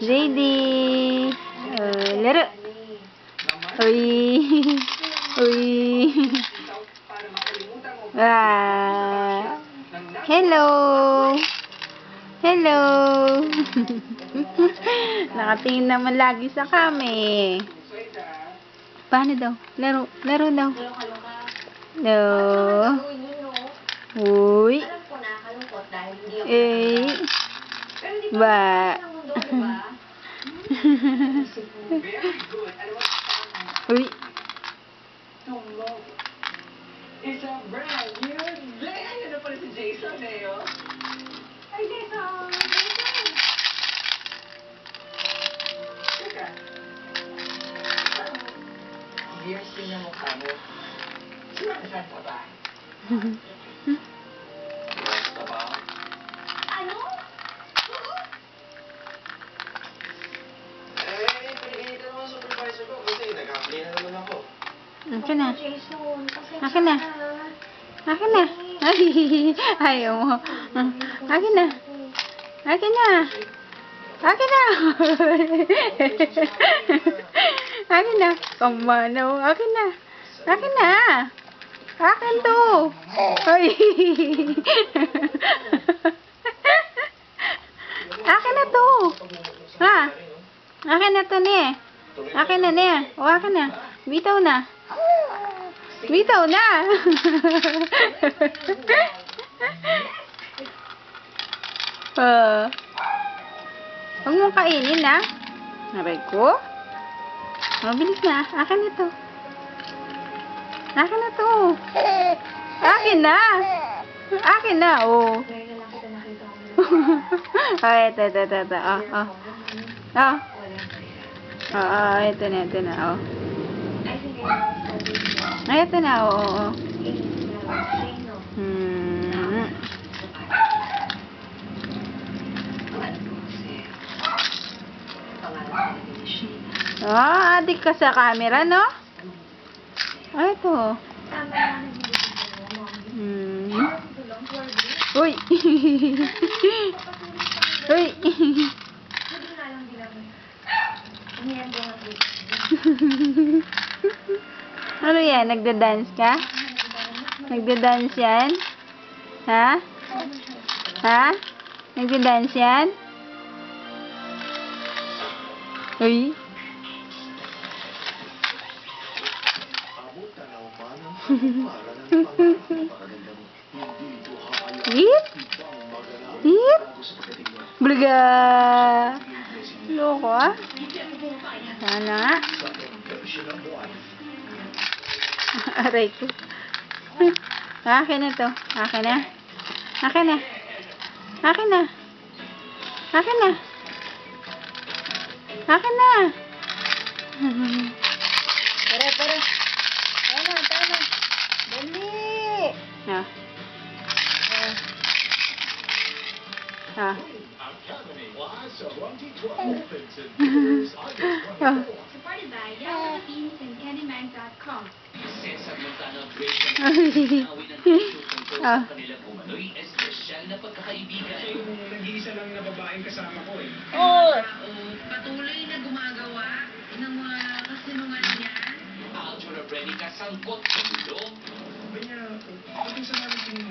JD. Laro. Uy. Uy. Hello. Hello. Nakatingin naman lagi sa kami. Paano daw? Laro. Laro daw. No. Uy. Eh. Ba. Uy. It's a brand new day! Ano pala si Jason eh, oh? Ay, Jason! Jason! Teka. Years din ang mukha mo. Saan ka ba? Basta ba? Ano? Pinigilitan mo ang supervisor ko kasi nag-apply na naman ako. Akin na. Akin na. Akin na. Ay, ayaw mo. Akin na. Akin na. Akin na. Akin na. Kamano. Akin na. Akin na. Akin to. Ay. Akin na to. Ha? Akin na to niya. Akin na niya. O, akin na. Bitaw na. Bitaw na. Huwag mong kainin, ha? Aray ko. Mabilis na. Akin na to. Akin na to. Akin na. Akin na, oh. Oh, ito. Oh. Oh. Oh, ito na, oh. Ay, ito na, oo. Adik ka sa camera, no? Ay, ito. Uy! Uy! Ano yan? Nagda-dance ka? Nagda-dance yan? Ha? Ha? Nagda-dance yan? Uy! Hit? Hit? Blaga! Loko, ah? Sana nga. Aray ko. Akin na to. Akin na. Akin na. Akin na. Akin na. Akin na. Tara. Tama. Dali. Ah. Ah. Supported by Yahoo Philippines and Candyman.com. Nag-iisa lang na babaeng kasama ko eh. Patuloy na gumagawa ng mga kasinungaling yan. Algebra Brenica sangkot sa gulo. Kanya, pati sa namin